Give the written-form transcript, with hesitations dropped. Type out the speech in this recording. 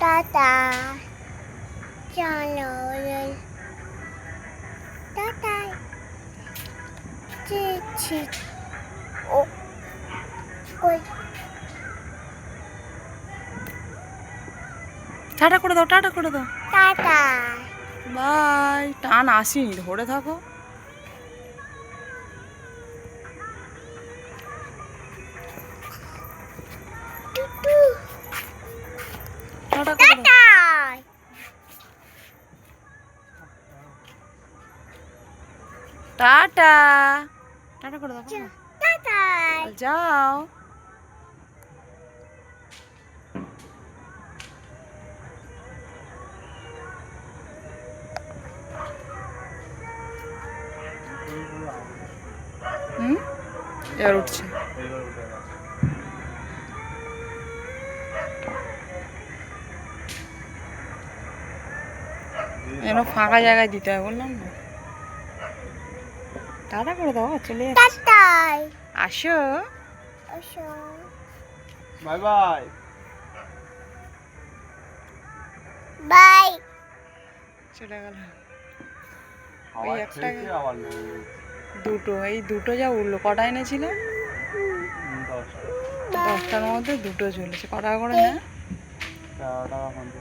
Tata চলো tata চিঠি ও কই টাটা করে দাও, টাটা করে দাও। Tata bye. টান আসেনি, ধরে থাকো। টুটু টাটা করে দাও। টাটা টাটা টাটা করে দাও। টাটা যাও। হুম, এবার উঠছে। যেন ফাঁকা জায়গায় দিতে হয়, বললাম না। টাটা করে দাও, চলে যাচ্ছে। টাটাই আসো। আসো বাই বাই। বাই চলে গেল। ওই আবার একটা খেয়েছে আবার নেই। দুটো, এই দুটো যা উঠলো। কটা এনেছিল? 10টা। 10টার মধ্যে দুটো চলেছে। কটা করে না? 13 টাকা 50